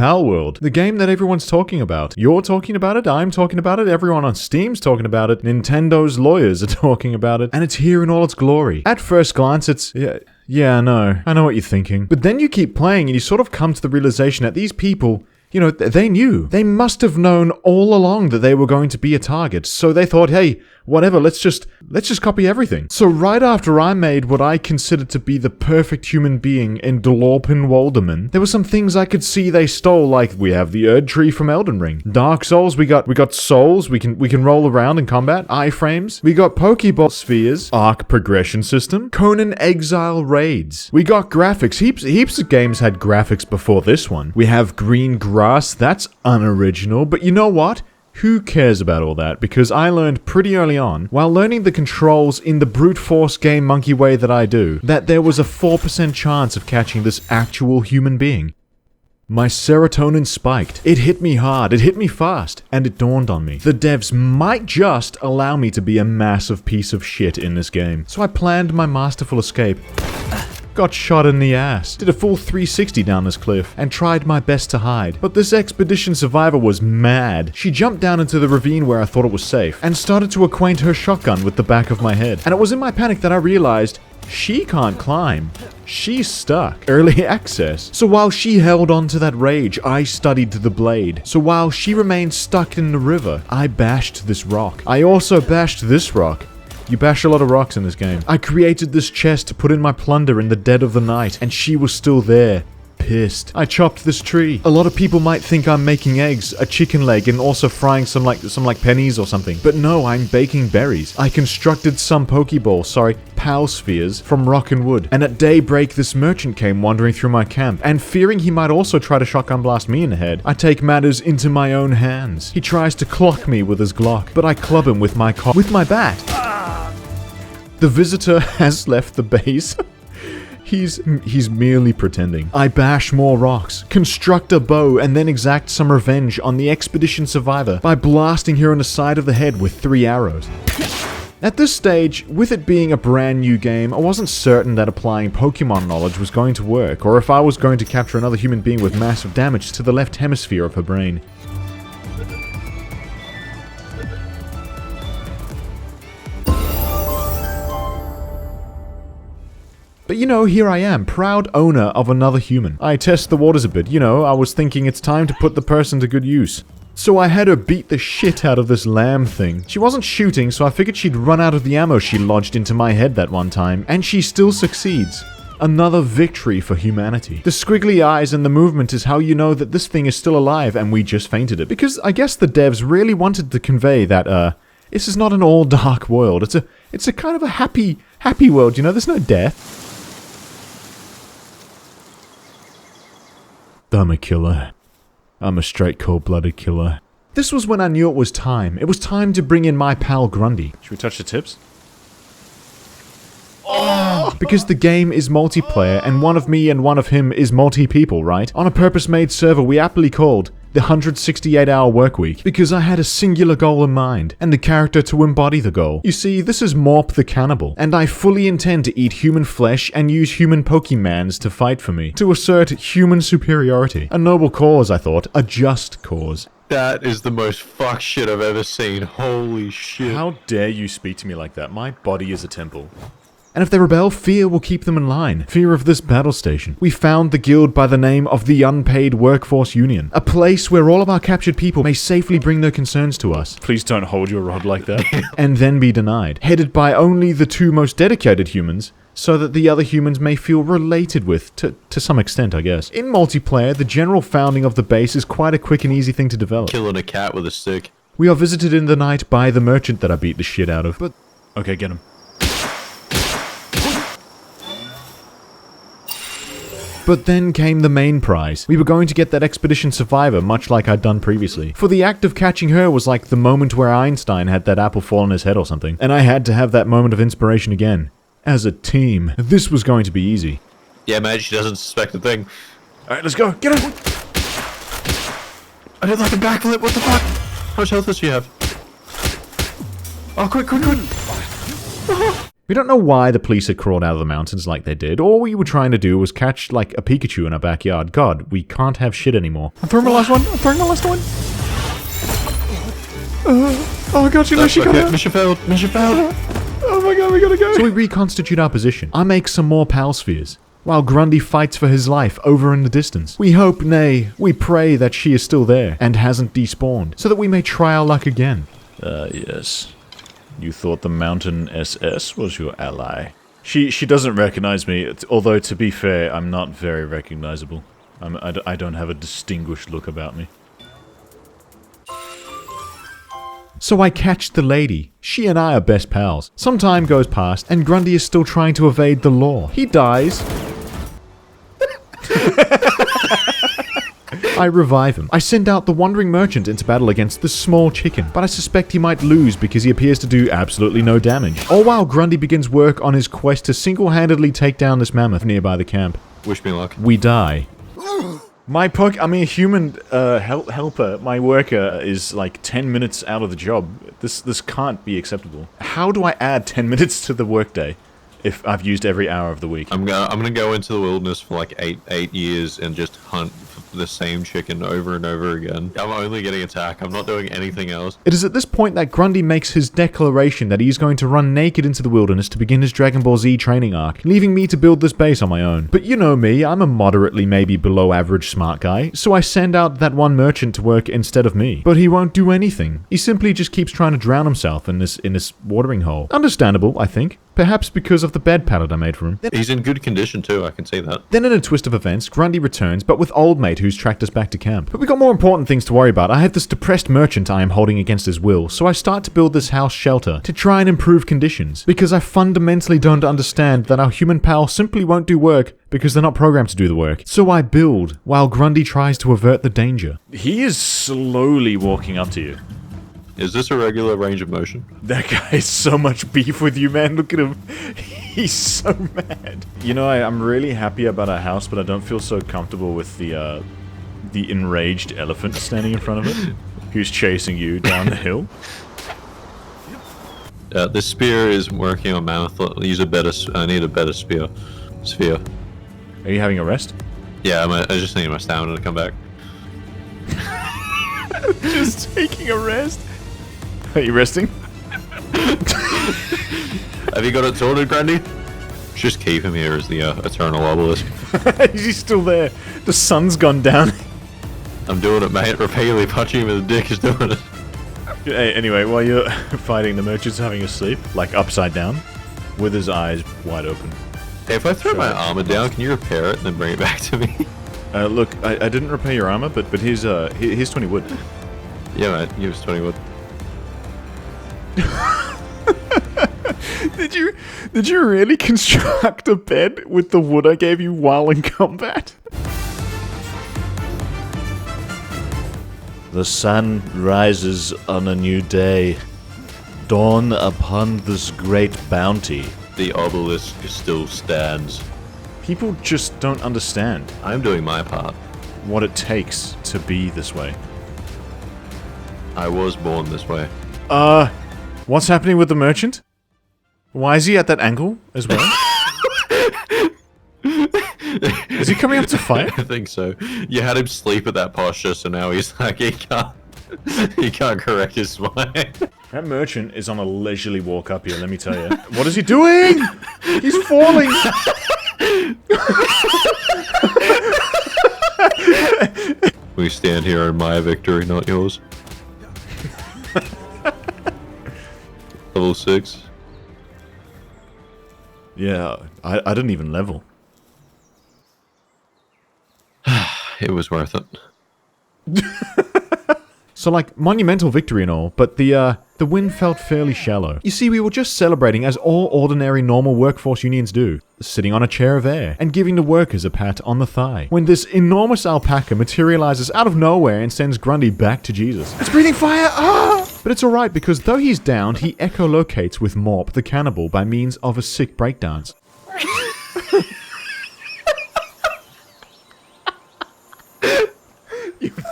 Palworld, the game that everyone's talking about. You're talking about it, I'm talking about it, everyone on Steam's talking about it, Nintendo's lawyers are talking about it, and it's here in all its glory. At first glance, it's... Yeah, I know what you're thinking. But then you keep playing and you sort of come to the realization that these people... You know, they knew. They must have known all along that they were going to be a target, so they thought, hey, whatever, let's just copy everything. So right after I made what I considered to be the perfect human being in DLORPENWALDOMAN, there were some things I could see they stole, like we have the Erd Tree from Elden Ring. Dark Souls, we got souls, we can roll around in combat, iframes. We got Pokeball spheres, arc progression system, Conan Exile raids. We got graphics, heaps of games had graphics before this one. We have green grass, that's unoriginal, but you know what? Who cares about all that? Because I learned pretty early on, while learning the controls in the brute force game monkey way that I do, that there was a 4% chance of catching this actual human being. My serotonin spiked. It hit me hard, it hit me fast, and it dawned on me. The devs might just allow me to be a massive piece of shit in this game. So I planned my masterful escape. Got shot in the ass, did a full 360 down this cliff, and tried my best to hide. But this expedition survivor was mad. She jumped down into the ravine where I thought it was safe, and started to acquaint her shotgun with the back of my head. And it was in my panic that I realized, she can't climb. She's stuck. Early access. So while she held on to that rage, I studied the blade. So while she remained stuck in the river, I bashed this rock. I also bashed this rock. You bash a lot of rocks in this game. I created this chest to put in my plunder in the dead of the night, and she was still there. Pissed. I chopped this tree. A lot of people might think I'm making eggs, a chicken leg, and also frying some pennies or something. But no, I'm baking berries. I constructed some Pal spheres from rock and wood. And at daybreak, this merchant came wandering through my camp, and fearing he might also try to shotgun blast me in the head, I take matters into my own hands. He tries to clock me with his Glock, but I club him with my bat. The visitor has left the base. He's merely pretending. I bash more rocks, construct a bow, and then exact some revenge on the expedition survivor by blasting her in the side of the head with 3 arrows. At this stage, with it being a brand new game, I wasn't certain that applying Pokemon knowledge was going to work, or if I was going to capture another human being with massive damage to the left hemisphere of her brain. But you know, here I am, proud owner of another human. I test the waters a bit, you know, I was thinking it's time to put the person to good use. So I had her beat the shit out of this lamb thing. She wasn't shooting, so I figured she'd run out of the ammo she lodged into my head that one time, and she still succeeds. Another victory for humanity. The squiggly eyes and the movement is how you know that this thing is still alive and we just fainted it. Because I guess the devs really wanted to convey that, this is not an all dark world. It's a kind of a happy world, you know, there's no death. I'm a killer. I'm a straight cold-blooded killer. This was when I knew it was time. It was time to bring in my pal Grundy. Should we touch the tips? Oh! Because the game is multiplayer, and one of me and one of him is multi-people, right? On a purpose-made server we aptly called the 168-hour workweek, because I had a singular goal in mind, and the character to embody the goal. You see, this is Morp the Cannibal, and I fully intend to eat human flesh and use human Pokemans to fight for me, to assert human superiority. A noble cause, I thought, a just cause. That is the most fuck shit I've ever seen, holy shit. How dare you speak to me like that? My body is a temple. And if they rebel, fear will keep them in line. Fear of this battle station. We found the guild by the name of the Unpaid Workforce Union. A place where all of our captured people may safely bring their concerns to us. Please don't hold your rod like that. And then be denied. Headed by only the 2 most dedicated humans, so that the other humans may feel related with, to some extent, I guess. In multiplayer, the general founding of the base is quite a quick and easy thing to develop. Killing a cat with a stick. We are visited in the night by the merchant that I beat the shit out of. But, okay, get him. But then came the main prize. We were going to get that expedition survivor, much like I'd done previously. For the act of catching her was like the moment where Einstein had that apple fall on his head or something. And I had to have that moment of inspiration again. As a team, this was going to be easy. Yeah, man, she doesn't suspect a thing. Alright, let's go. Get her! I did like a backflip, what the fuck? How much health does she have? Oh, quick! We don't know why the police had crawled out of the mountains like they did. All we were trying to do was catch, like, a Pikachu in our backyard. God, we can't have shit anymore. I'm throwing my last one. I'm throwing my last one. Oh god, you know she got it. Mission failed. Mission failed. Oh my god, we gotta go. So we reconstitute our position. I make some more pal spheres, while Grundy fights for his life over in the distance. We hope, nay, we pray that she is still there and hasn't despawned, so that we may try our luck again. Yes. You thought the Mountain SS was your ally. She doesn't recognize me, although to be fair, I'm not very recognizable. I don't have a distinguished look about me. So I catch the lady. She and I are best pals. Some time goes past, and Grundy is still trying to evade the law. He dies. I revive him. I send out the wandering merchant into battle against the small chicken, but I suspect he might lose because he appears to do absolutely no damage. All while Grundy begins work on his quest to single-handedly take down this mammoth nearby the camp. Wish me luck. We die. Human helper, my worker, is like 10 minutes out of the job. This can't be acceptable. How do I add 10 minutes to the workday if I've used every hour of the week? I'm gonna go into the wilderness for like eight years and just hunt for the same chicken over and over again. I'm only getting attacked. I'm not doing anything else. It is at this point that Grundy makes his declaration that he is going to run naked into the wilderness to begin his Dragon Ball Z training arc, leaving me to build this base on my own. But you know me, I'm a moderately maybe below average smart guy, so I send out that one merchant to work instead of me. But he won't do anything. He simply just keeps trying to drown himself in this watering hole. Understandable, I think. Perhaps because of the bed pallet I made for him. He's in good condition too, I can see that. Then in a twist of events, Grundy returns, but with Old Mate who's tracked us back to camp. But we got more important things to worry about. I have this depressed merchant I am holding against his will, so I start to build this house shelter to try and improve conditions. Because I fundamentally don't understand that our human pal simply won't do work because they're not programmed to do the work. So I build, while Grundy tries to avert the danger. He is slowly walking up to you. Is this a regular range of motion? That guy has so much beef with you, man. Look at him. He's so mad. You know, I'm really happy about our house, but I don't feel so comfortable with the enraged elephant standing in front of it, who's chasing you down the hill. This spear isn't working on mammoth. I need a better spear. Sphere. Are you having a rest? Yeah, I just need my stamina to come back. Just taking a rest. Are you resting? Have you got it sorted, Grundy? Just keep him here as the eternal obelisk. He's still there. The sun's gone down. I'm doing it, mate. Repeatedly punching him in the dick is doing it. Hey, anyway, while you're fighting, the merchant's having a sleep, like upside down, with his eyes wide open. Hey, if I throw my armor down, can you repair it and then bring it back to me? Look, I didn't repair your armor, but here's 20 wood. Yeah, mate. Use 20 wood. Did you really construct a bed with the wood I gave you while in combat? The sun rises on a new day. Dawn upon this great bounty. The obelisk still stands. People just don't understand I'm doing my part. what it takes to be this way. I was born this way. What's happening with the merchant? Why is he at that angle as well? Is he coming up to fight? I think so. You had him sleep at that posture, so now he's like, he can't correct his spine. That merchant is on a leisurely walk up here, let me tell you. What is he doing? He's falling! We stand here in my victory, not yours. Level 6. Yeah, I didn't even level. It was worth it. So like, monumental victory and all, but the win felt fairly shallow. You see, we were just celebrating as all ordinary normal workforce unions do, sitting on a chair of air, and giving the workers a pat on the thigh, when this enormous alpaca materializes out of nowhere and sends Grundy back to Jesus. It's breathing fire! Ah! But it's alright, because though he's downed, he echolocates with Morp the cannibal by means of a sick breakdance.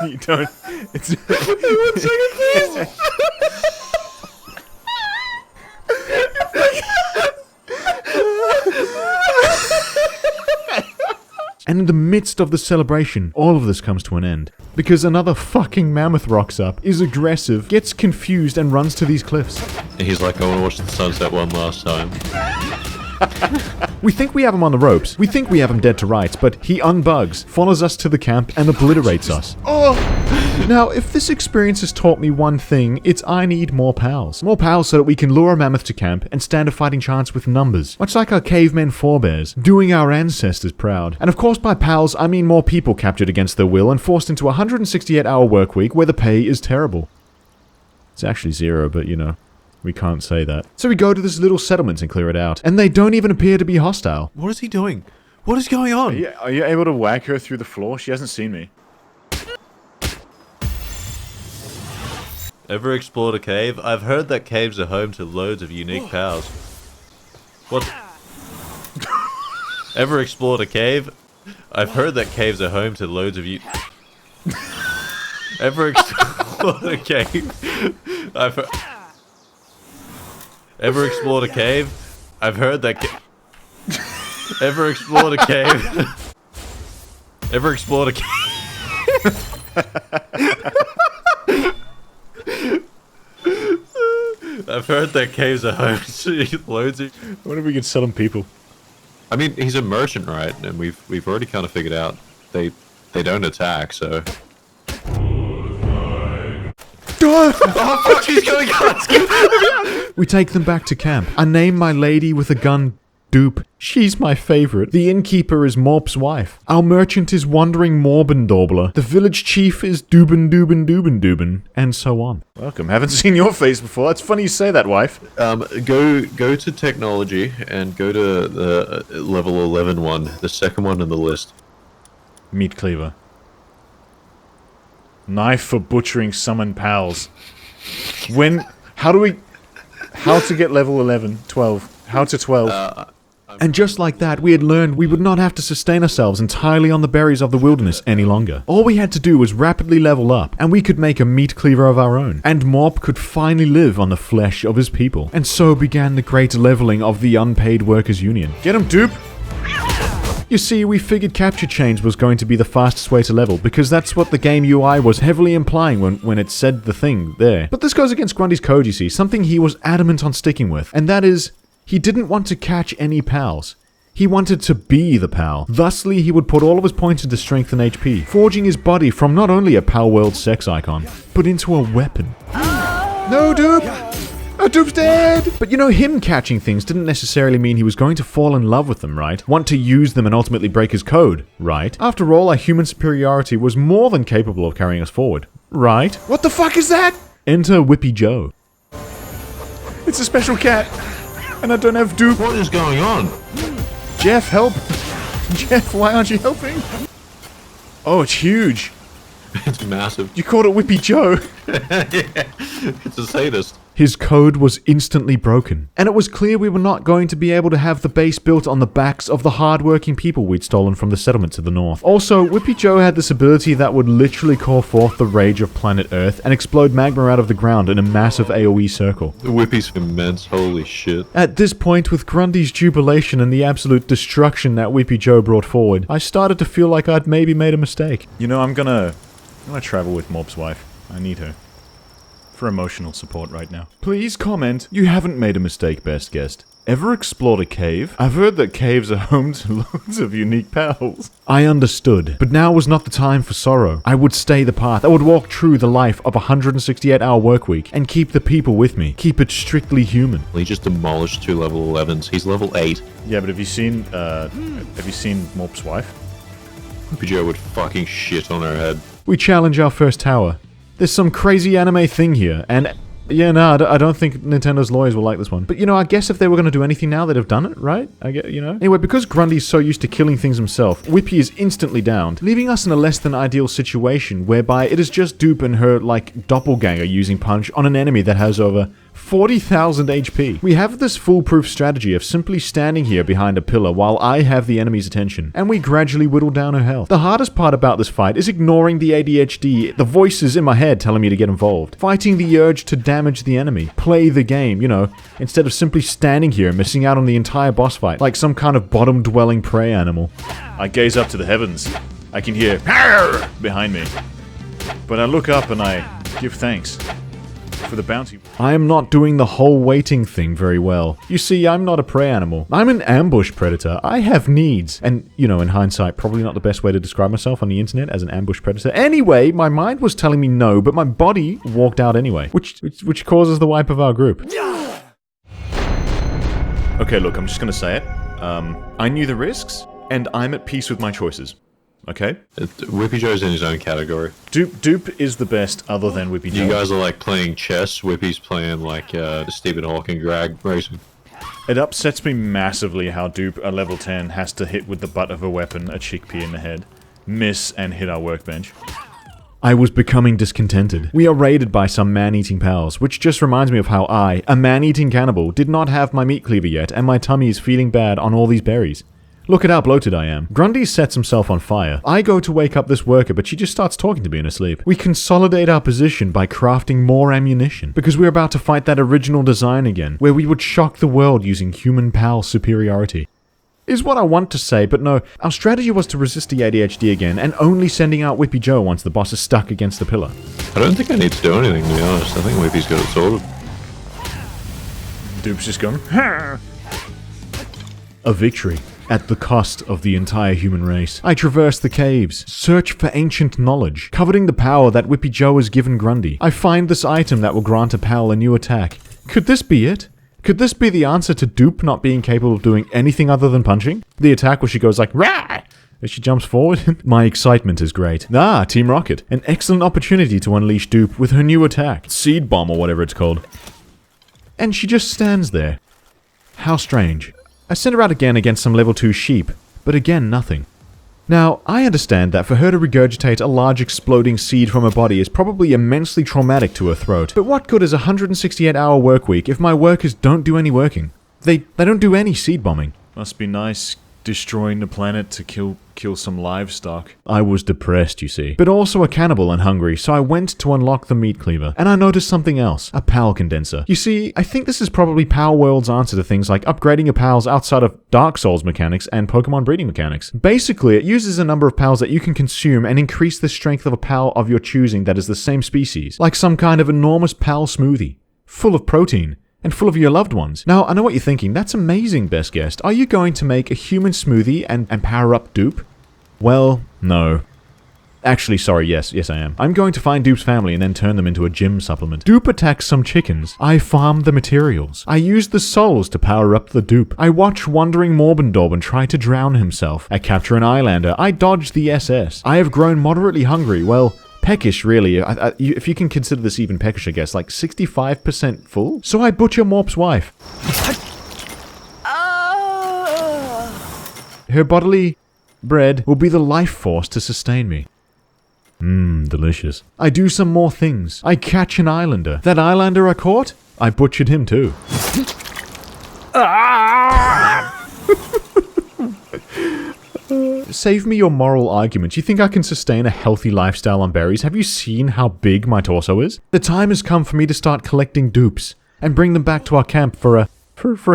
You don't... It's... 1 second, please! And in the midst of the celebration, all of this comes to an end. Because another fucking mammoth rocks up, is aggressive, gets confused, and runs to these cliffs. And he's like, I want to watch the sunset one last time. We think we have him on the ropes. We think we have him dead to rights, but he unbugs, follows us to the camp, and obliterates us. Oh! Now, if this experience has taught me one thing, it's I need more pals. More pals so that we can lure a mammoth to camp and stand a fighting chance with numbers. Much like our cavemen forebears, doing our ancestors proud. And of course by pals, I mean more people captured against their will and forced into a 168-hour work week where the pay is terrible. It's actually 0, but you know. We can't say that. So we go to this little settlement and clear it out. And they don't even appear to be hostile. What is he doing? What is going on? Are you able to whack her through the floor? She hasn't seen me. Ever explored a cave? I've heard that caves are home to loads of unique pals. What? Ever explored a cave? I've heard that caves are home to loads of Ever explored a cave? Ever explored a cave? I've heard that Ever explored a cave? Ever explored a cave? I've heard that caves are home to loads of... I wonder if we can sell them people. I mean, he's a merchant, right? And we've already kind of figured out they don't attack, so... Oh, fuck, he's going on! We take them back to camp. I name my lady with a gun Doop. She's my favorite. The innkeeper is Morp's wife. Our merchant is Wandering Morbendobler. The village chief is Dooben, and so on. Welcome. Haven't seen your face before. It's funny you say that, wife. Go to technology and go to the level 11 one, the second one on the list. Meat cleaver. Knife for butchering summon pals. How to get level 11, 12. How to 12. And just like that, we had learned we would not have to sustain ourselves entirely on the berries of the wilderness any longer. All we had to do was rapidly level up, and we could make a meat cleaver of our own. And Morp could finally live on the flesh of his people. And so began the great leveling of the Unpaid Workers Union. Get him, Doop! You see, we figured capture chains was going to be the fastest way to level, because that's what the game UI was heavily implying when it said the thing there. But this goes against Grundy's code, you see, something he was adamant on sticking with, and that is, he didn't want to catch any pals. He wanted to be the pal. Thusly, he would put all of his points into strength and HP, forging his body from not only a Palworld sex icon, but into a weapon. No, Doop! Oh, Doop's dead! But you know, him catching things didn't necessarily mean he was going to fall in love with them, right? Want to use them and ultimately break his code, right? After all, our human superiority was more than capable of carrying us forward, right? What the fuck is that? Enter Whippy Joe. It's a special cat, and I don't have Doop. What is going on? Jeff, help! Jeff, why aren't you helping? Oh, it's huge. It's massive. You called it Whippy Joe. Yeah, it's a sadist. His code was instantly broken, and it was clear we were not going to be able to have the base built on the backs of the hard-working people we'd stolen from the settlement to the north. Also, Whippy Joe had this ability that would literally call forth the rage of planet Earth and explode magma out of the ground in a massive AoE circle. The Whippy's immense, holy shit. At this point, with Grundy's jubilation and the absolute destruction that Whippy Joe brought forward, I started to feel like I'd maybe made a mistake. You know, I'm gonna travel with Morp's wife. I need her. For emotional support right now. Please comment. You haven't made a mistake, best guest. Ever explored a cave? I've heard that caves are home to loads of unique pals. I understood, but now was not the time for sorrow. I would stay the path. I would walk through the life of a 168-hour work week and keep the people with me. Keep it strictly human. He just demolished 2 level 11s. He's level 8. Yeah, but have you seen Morp's wife? Whippy Joe would fucking shit on her head. We challenge our first tower. There's some crazy anime thing here, and yeah, no, I don't think Nintendo's lawyers will like this one. But you know, I guess if they were going to do anything now, they'd have done it, right? I get, you know. Anyway, because Grundy's so used to killing things himself, Whippy is instantly downed, leaving us in a less than ideal situation whereby it is just Doop and her, like, doppelganger using punch on an enemy that has over 40,000 HP. We have this foolproof strategy of simply standing here behind a pillar while I have the enemy's attention, and we gradually whittle down her health. The hardest part about this fight is ignoring the ADHD, the voices in my head telling me to get involved. Fighting the urge to damage the enemy. Play the game, you know, instead of simply standing here missing out on the entire boss fight, like some kind of bottom-dwelling prey animal. I gaze up to the heavens. I can hear behind me. But I look up and I give thanks for the bounty. I am not doing the whole waiting thing very well. You see, I'm not a prey animal. I'm an ambush predator. I have needs. And, you know, in hindsight, probably not the best way to describe myself on the internet as an ambush predator. Anyway, my mind was telling me no, but my body walked out anyway. Which causes the wipe of our group. Okay, look, I'm just gonna say it. I knew the risks, and I'm at peace with my choices. Okay? Whippy Joe's in his own category. Dupe is the best other than Whippy Joe. You guys are like playing chess, Whippy's playing like Stephen Hawking drag racing. It upsets me massively how Dupe, a level 10, has to hit with the butt of a weapon a chickpea in the head, miss, and hit our workbench. I was becoming discontented. We are raided by some man-eating pals, which just reminds me of how I, a man-eating cannibal, did not have my meat cleaver yet, and my tummy is feeling bad on all these berries. Look at how bloated I am. Grundy sets himself on fire. I go to wake up this worker, but she just starts talking to me in her sleep. We consolidate our position by crafting more ammunition, because we're about to fight that original design again, where we would shock the world using human pal superiority. Is what I want to say, but no, our strategy was to resist the ADHD again, and only sending out Whippy Joe once the boss is stuck against the pillar. I don't think I need to do anything, to be honest. I think Whippy's got it sorted. Dupe's just gone. A victory. At the cost of the entire human race. I traverse the caves, search for ancient knowledge, coveting the power that Whippy Joe has given Grundy. I find this item that will grant a pal a new attack. Could this be it? Could this be the answer to Dupe not being capable of doing anything other than punching? The attack where she goes like, rah! As she jumps forward. My excitement is great. Ah, Team Rocket. An excellent opportunity to unleash Dupe with her new attack. Seed Bomb or whatever it's called. And she just stands there. How strange. I sent her out again against some level 2 sheep, but again nothing. Now, I understand that for her to regurgitate a large exploding seed from her body is probably immensely traumatic to her throat, but what good is a 168-hour work week if my workers don't do any working? They don't do any seed bombing. Must be nice destroying the planet to kill some livestock. I was depressed, you see, but also a cannibal and hungry, so I went to unlock the meat cleaver, and I noticed something else, a PAL condenser. You see, I think this is probably Palworld's answer to things like upgrading your pals outside of Dark Souls mechanics and Pokemon breeding mechanics. Basically, it uses a number of pals that you can consume and increase the strength of a pal of your choosing that is the same species, like some kind of enormous pal smoothie, full of protein, and full of your loved ones. Now, I know what you're thinking, that's amazing, best guest. Are you going to make a human smoothie and power up Dupe? Well, no. Actually, sorry, yes I am. I'm going to find Dupe's family and then turn them into a gym supplement. Dupe attacks some chickens. I farm the materials. I use the souls to power up the Dupe. I watch wandering Morbandorban try to drown himself. I capture an Islander. I dodge the SS. I have grown moderately hungry, well, peckish, really. If you can consider this even peckish, I guess. Like 65% full? So I butcher Morp's wife. Her bodily bread will be the life force to sustain me. Delicious. I do some more things. I catch an Islander. That Islander I caught? I butchered him too. Save me your moral arguments. You think I can sustain a healthy lifestyle on berries? Have you seen how big my torso is? The time has come for me to start collecting dupes and bring them back to our camp for a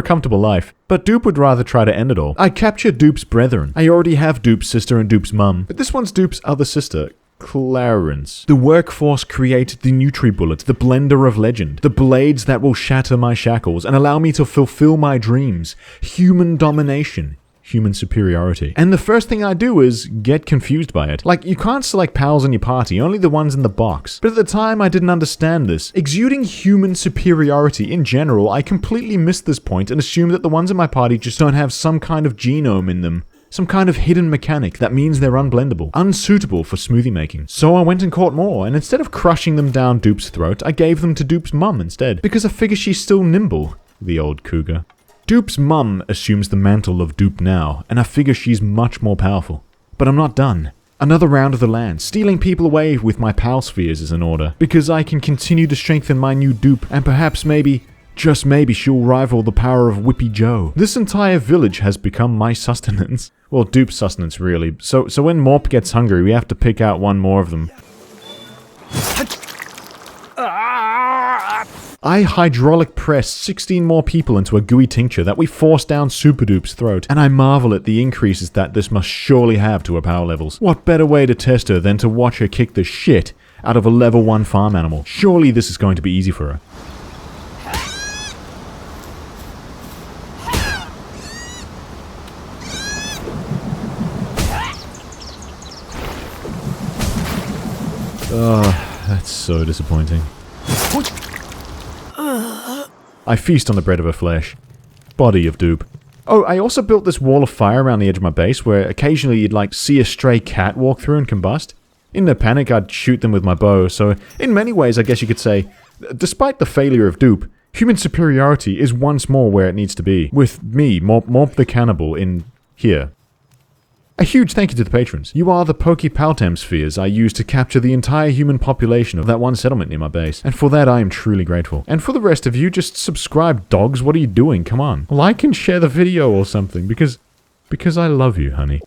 comfortable life. But Dupe would rather try to end it all. I capture Dupe's brethren. I already have Dupe's sister and Dupe's mum, but this one's Dupe's other sister, Clarence. The workforce created the Nutri-Bullet, the blender of legend, the blades that will shatter my shackles and allow me to fulfill my dreams. Human domination. Human superiority. And the first thing I do is get confused by it. Like, you can't select pals in your party, only the ones in the box. But at the time, I didn't understand this. Exuding human superiority in general, I completely missed this point and assumed that the ones in my party just don't have some kind of genome in them. Some kind of hidden mechanic that means they're unblendable, unsuitable for smoothie making. So I went and caught more, and instead of crushing them down Dupe's throat, I gave them to Dupe's mum instead. Because I figure she's still nimble, the old cougar. Dupe's mum assumes the mantle of Dupe now, and I figure she's much more powerful. But I'm not done. Another round of the land, stealing people away with my pal spheres is in order, because I can continue to strengthen my new Dupe, and perhaps maybe Just maybe she'll rival the power of Whippy Joe. This entire village has become my sustenance. Well, dupe sustenance, really. So when Morp gets hungry, we have to pick out one more of them. I hydraulic press 16 more people into a gooey tincture that we force down Super Dupe's throat, and I marvel at the increases that this must surely have to her power levels. What better way to test her than to watch her kick the shit out of a level 1 farm animal? Surely this is going to be easy for her. Oh, that's so disappointing. I feast on the bread of her flesh. Body of dupe. Oh, I also built this wall of fire around the edge of my base where occasionally you'd like see a stray cat walk through and combust. In a panic, I'd shoot them with my bow, so in many ways I guess you could say, despite the failure of dupe, human superiority is once more where it needs to be. With me, Morp the Cannibal, in here. A huge thank you to the patrons. You are the Pokepaltam spheres I used to capture the entire human population of that one settlement near my base. And for that I am truly grateful. And for the rest of you, just subscribe, dogs. What are you doing? Come on. Like and share the video or something, because I love you, honey.